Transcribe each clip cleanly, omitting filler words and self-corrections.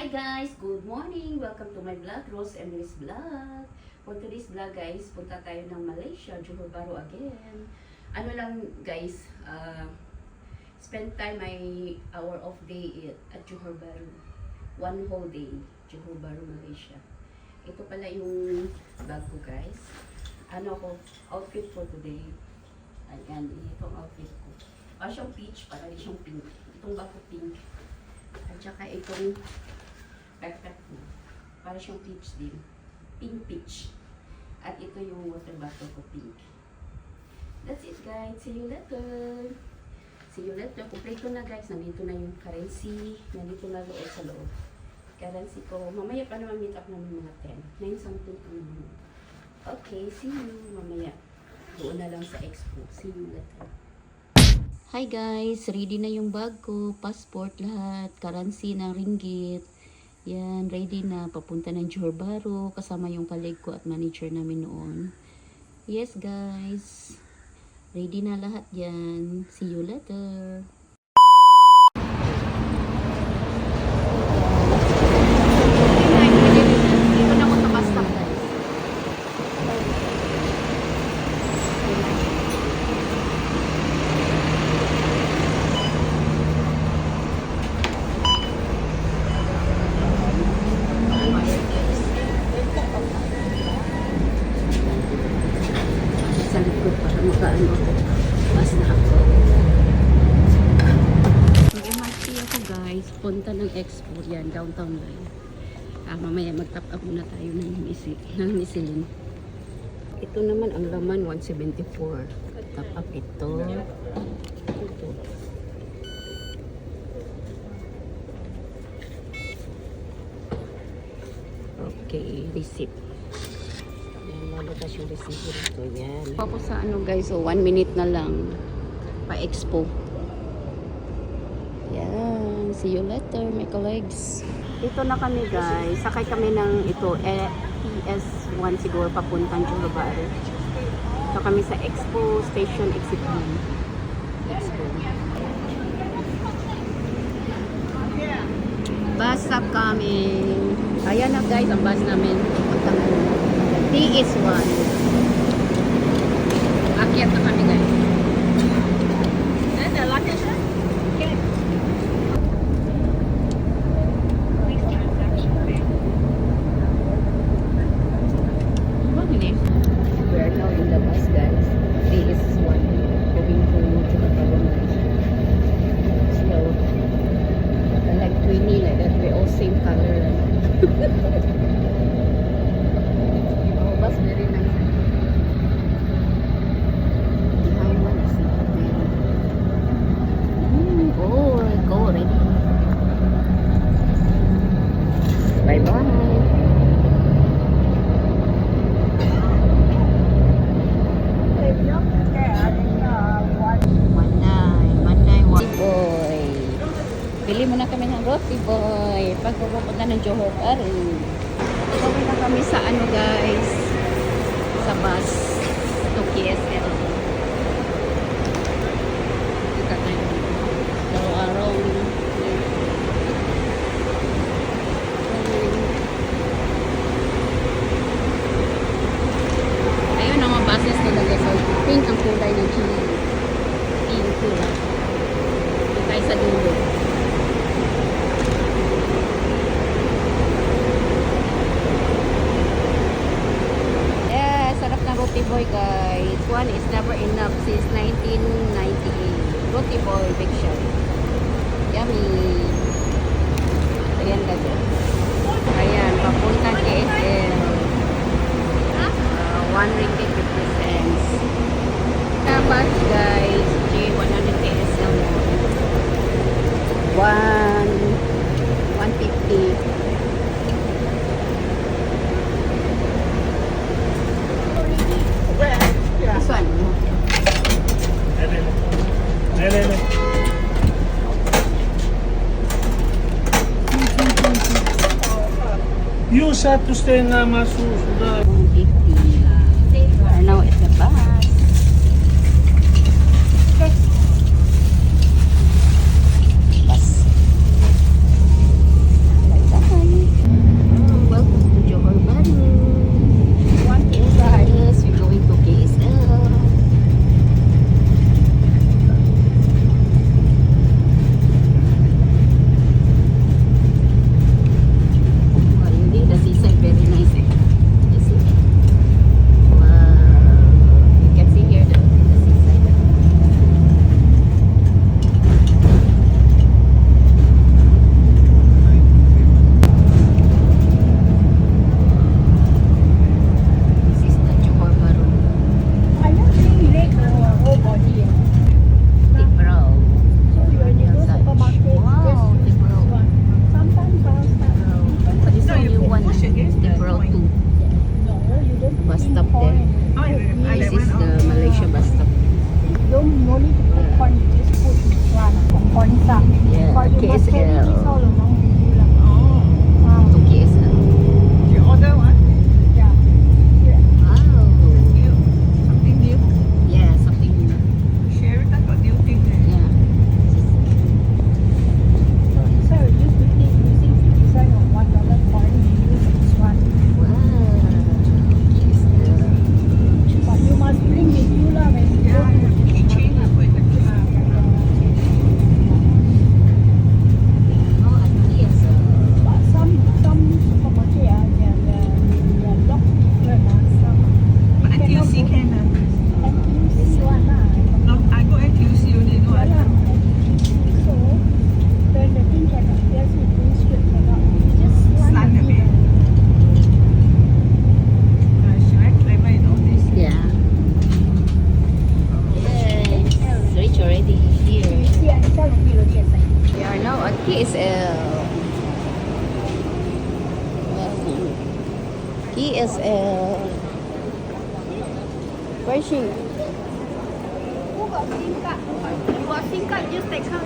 guys! Good morning! Welcome to my vlog, Rose Emily's Vlog. For today's vlog guys, punta tayo ng Malaysia, Johor Bahru again. Ano lang guys, spend time our off day at Johor Bahru. One whole day, Johor Bahru, Malaysia. Ito pala yung bag ko guys. Outfit for today. Ayan, itong outfit ko. Siyang peach, para di siyang pink. Itong bag ko pink. At saka itong backpack ko. Para siyang peach din. Pink peach. At ito yung water bottle ko, pink. That's it guys. See you later. See you later. Complete ko na guys. Nandito na yung currency. Nandito na loob sa loob. Currency ko. Mamaya pa naman meet up namin mga 10. 9 something pa naman. Okay. See you mamaya. Doon na lang sa expo. See you later. Hi guys, ready na yung bag ko, passport lahat, currency ng ringgit. Yan, ready na, papunta ng Johor Bahru, kasama yung colleague ko at manager namin noon. Yes guys, ready na lahat yan. See you later. Dito na ako sa bus stop guys. Punta ng expo yan, downtown line. Mamaya mag-top up muna tayo ng misilin. Ito naman ang laman 174. Top up ito. Okay, receipt. Yan, lalabas yung receipt dito. Yan. Tapos sa guys, 1 minute na lang pa-expo. Yan. See you later, my colleagues. Dito na kami guys. Sakay kami ng PS1 siguro papuntang Johor Bahru. Ito kami sa Expo Station Exit 1. Expo. Bus stop coming. Ayan na guys ang bus namin. Papuntang TS1. Akyat na kami guys. Bili muna kami ng roti boy pag pupunta ng Johor Bahru. Gawin na kami sa guys, sa bus to KSL. Kita tayo araw-araw. Ayun ang mga buses nila guys. Pink ang kulay ng chili. Pink kulay. Ito tayo sa dulo. Roti boy guys. One is never enough since 1998. Roti boy, big shot. Yummy. Ayan guys. Ayan, papuntang KSL. 1 ringgit 50 cents. Tapos guys, J100 KSL mo. 150. This one. You said to stay na masusuda. 150. Now it's a bus. Bus. Bye-bye. DSL. Where is she? Who got SIM card? You got SIM card, just text her.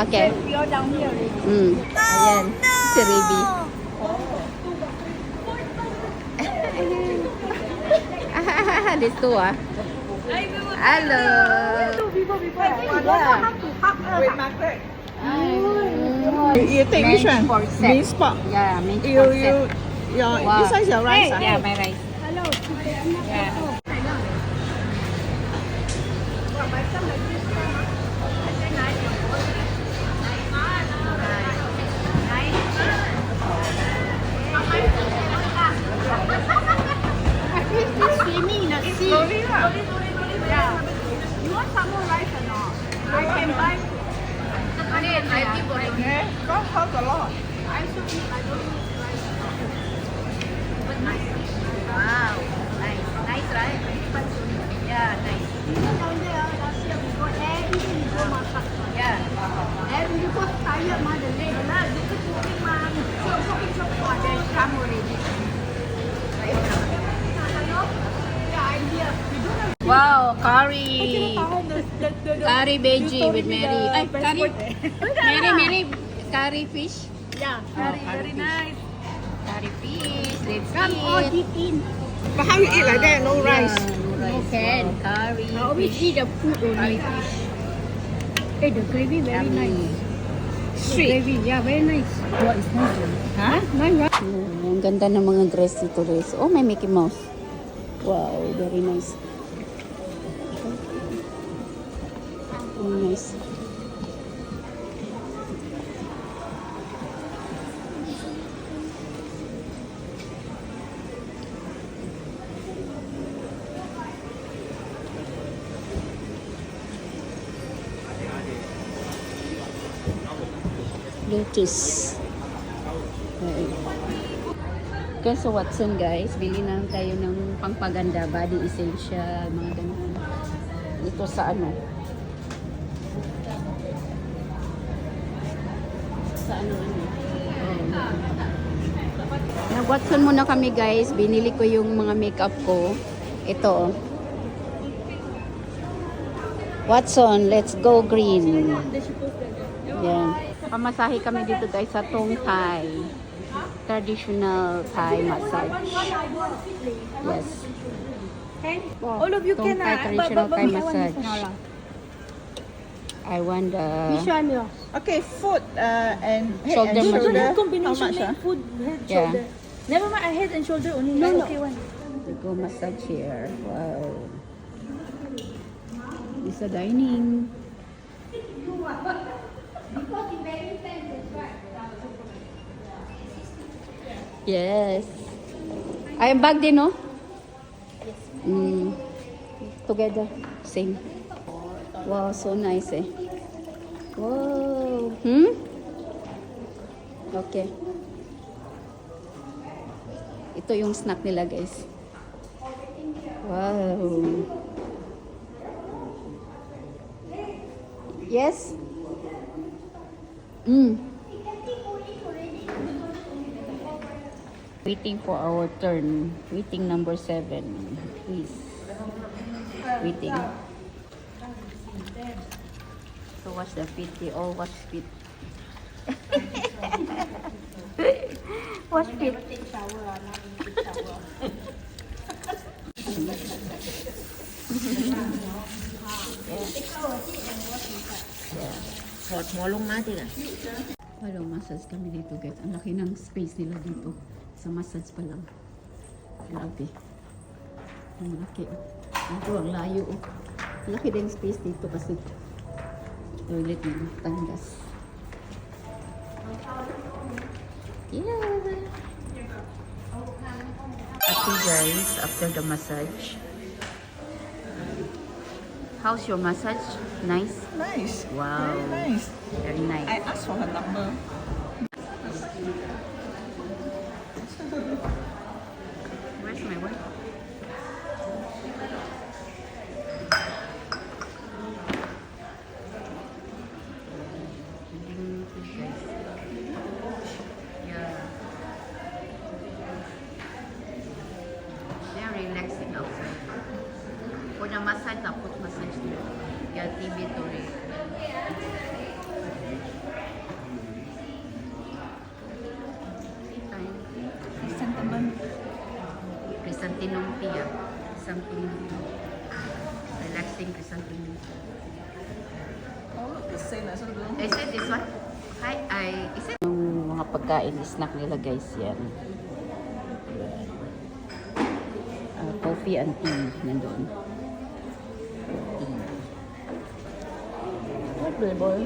Okay. We are down here already. Ayan. Si Ruby. These two ah. Hello. Before. Yeah. Have to hug her. With Margaret. You take which one? For set. Main spot. Yeah, main You, for set. Wow. this is your rice. ah? Yeah, my rice. Hello. Yeah. Swimming in the sea. Yeah. You want some more rice or not? I can buy. Okay. Got cost a lot. I don't need rice. Wow. Nice. Nice, right? Yeah, nice. Down there, last year we go every day we go masak. Yeah. Every you go tired, ma, the leg, lah. You keep moving, ma. Shopping, then come already. Hello? Yeah, I'm here. We don't have Wow, curry. the Curry veggie with Mary. Ay, curry. Mary, curry fish. Yeah, very very nice. Curry fish. Let's Come all eat. dip in. But how you eat like that? No rice. No can. Curry I always fish. eat the food Curry only. fish. Hey, the gravy very Yummy. nice. Sweet. Gravy, yeah, very nice. What is nice? Huh? Nice, right? Ang ganda ng mga dress dito, guys. Oh, may Mickey Mouse. Wow, very nice. Very nice. Lotus. Okay. Okay, so Watson guys, bili na tayo ng pangpaganda, body essential, mga ganun. Ito sa ano? Sa ano? Nag-Watson muna kami guys, binili ko yung mga makeup ko. Ito. Watson, let's go green. Yan. Pamasahe kami dito guys sa Tong Thai. Traditional Thai massage. Yes. All of you Tong can, Thai traditional Thai massage. Which I want the one yours? Okay, foot and head Shoulder and massage. shoulder. Combination How much? make food, head, Yeah. shoulder. Never mind, I head and shoulder only. No, okay one. the go massage here. Wow. It's a dining. Yes. Ay, ang bag din, no? Together. Same. Wow, so nice eh. Wow. Okay. Ito yung snack nila, guys. Wow. Yes? Waiting for our turn. Waiting number 7. Please. Waiting. So watch the feet. They all watch feet. Watch feet. Hot mo long natin ah. Hello, massage kami dito guys. Ang laki ng space nila dito. Sa massage pa lang. Grabe. Ang laki. Ito, ang layo. Ang laki din space dito kasi toilet na tandas. Yeah. Okay guys, after the massage. How's your massage? Nice? Nice. Wow. Very nice. Very nice. I asked for her number. Where's my wife? Yeah. Pina-massage, tapos massage nila. Kaya TV to rin. Chrysanthemum tea. Chrysanthemum tea. Relaxing chrysanthemum tea. Is it this one? Is it? Yung mga pagkain, snack nila guys, yan. Coffee and tea, nandun. What flavor?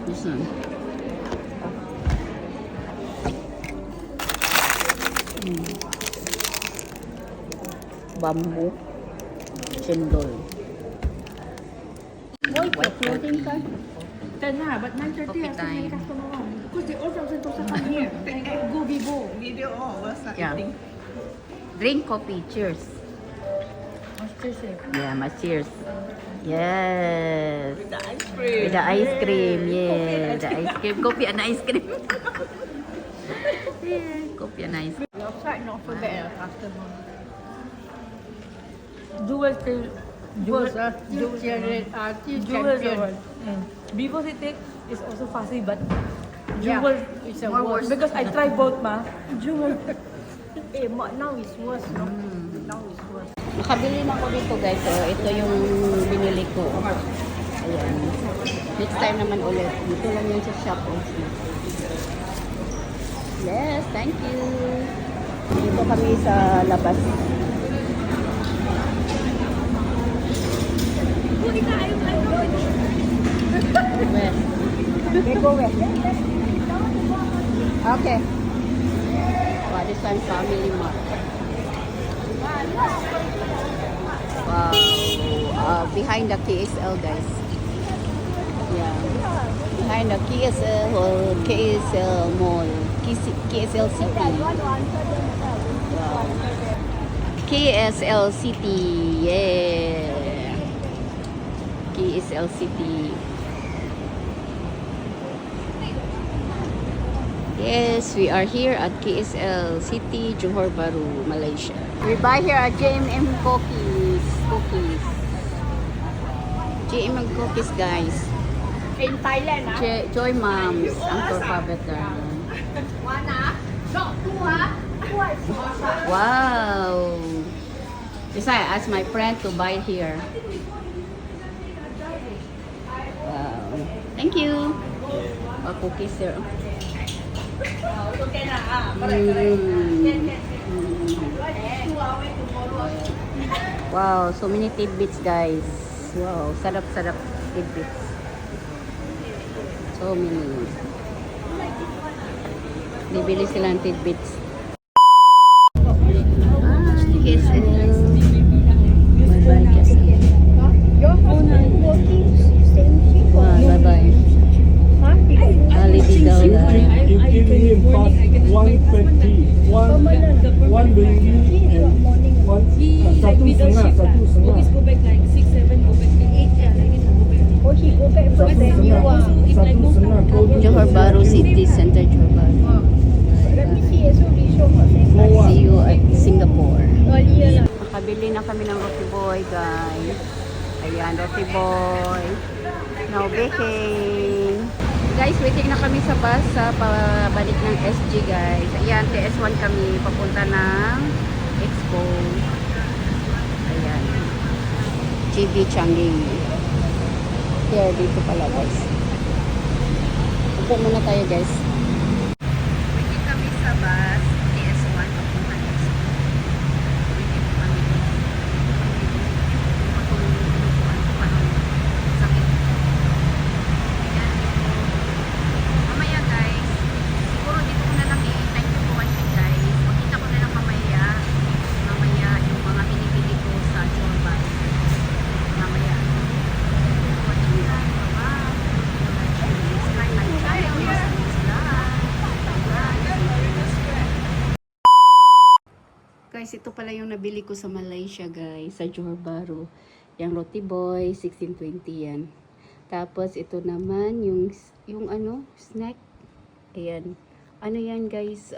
This one. Bamboo. Chendol. White floating card. 10 but 9:30 Coffee I still time. have customer on. Because they all from Sentosa come here. And go Vivo. Video all was Yeah. Drink coffee. Cheers. Yeah, my cheers. Yes. the ice cream. With the ice cream. Yeah, the ice cream. Coffee and ice cream. Yeah, coffee and ice cream. Outside not so bad customer. Jewel still Jewels champion. Vivo City is also fussy, but Yeah, Jewel it's a More worse. worse. because I tried both ma. Jewel. Now it's worse, no? Now it's worse. Nakabili na ako dito guys. So, ito yung binili ko. Ayan. Next time naman ulit. Dito lang yun sa shop. Yes, thank you. Dito kami sa labas. Where? They go where? Okay. Wow, this one family mart. Wow. Behind the KSL guys. Yeah. Behind the KSL or KSL mall. KSL City. Wow. KSL City. Yeah. KSL City. Yes, we are here at KSL City, Johor Bahru, Malaysia. We buy here at JMM Cookies. JMM Cookies, guys. In Thailand, Joy Moms, Uncle Pabeter. Wow. This I asked my friend to buy here. Wow. Thank you. Cookies here. Wow, so many tidbits guys. Wow, sarap-sarap tidbits. So many. Bibili sila ng tidbits. KSL. Bye-bye KSL. your husband working same shift? Wow, bye-bye. Huh? Holiday daw na. You give him fast 120. One baby and one satu setengah. Always go back like 6, 7, go back 8, yeah, like it go back. Oh, he go back first, then you are. Satu setengah. Johor Bahru City Center, Johor Bahru. Let me see, so we show her same. See you at Singapore. Earlier lah. Nakabili na kami ng roti boy, guys. Ayan, roti boy. Now baking. Guys, waiting na kami sa bus sa pabalik ng SG, guys. Ayan, TS1 kami papunta ng Expo. Ayan. GB Changi. Here, dito pala, guys. Upo muna tayo, guys. Waiting kami sa bus, TS1 papunta ng Expo. Waiting kami. Mamaya guys, siguro dito ko na lang i-time ko po watching guys. Makita ko na lang mamaya yung mga pinipili ko sa Johor Bahru. Mamaya. Watching lang. Bye-bye. Like my channel. Guys, ito pala yung nabili ko sa Malaysia guys, sa Johor Bahru. Yung roti boy, 1620 yan. Tapos ito naman yung ano, snack. Ayan. Ano yan guys?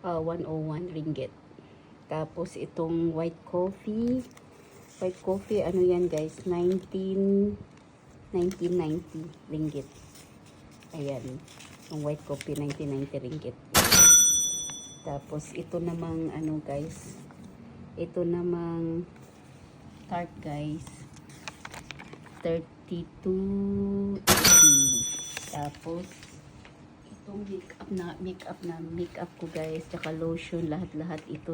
101 ringgit. Tapos itong white coffee, ano yan guys, 1990 ringgit. Ayan, yung white coffee 1990 ringgit. Tapos ito namang ano guys, ito namang tart guys, 32.80. Tapos itong makeup ko guys, tsaka lotion, lahat ito.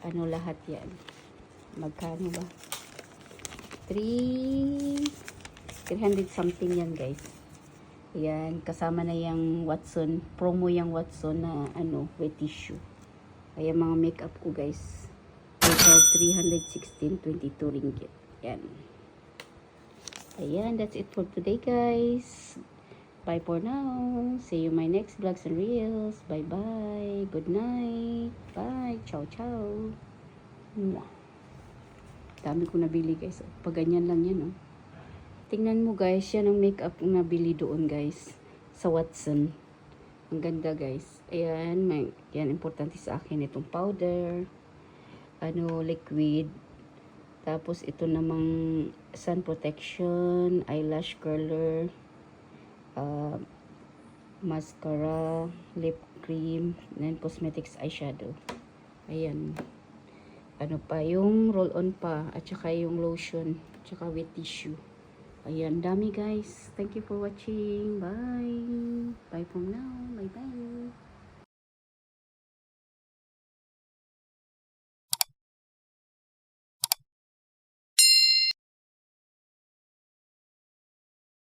Ano lahat yan? Magkano ba? 300 something yan guys. Yan, kasama na yung Watson, promo yung Watson na ano, wet tissue. Ayan mga makeup ko guys. Total 316.22 ringgit. Yan. Ayan, that's it for today guys. Bye for now. See you my next vlogs and reels. Bye bye. Good night. Bye. Ciao ciao. Mwah. Dami ko nabili guys. Pag ganyan lang yan oh. Tingnan mo guys, yan ang makeup na nabili doon guys. Sa Watson. Ang ganda guys. Ayan, yan importante sa akin itong powder. Ano, liquid. Tapos ito namang sun protection, eyelash curler, mascara, lip cream, and cosmetics eyeshadow. Ayan. Ano pa, yung roll-on pa, at saka yung lotion, at saka wet tissue. Ayan, dami guys. Thank you for watching. Bye. Bye from now. Bye bye.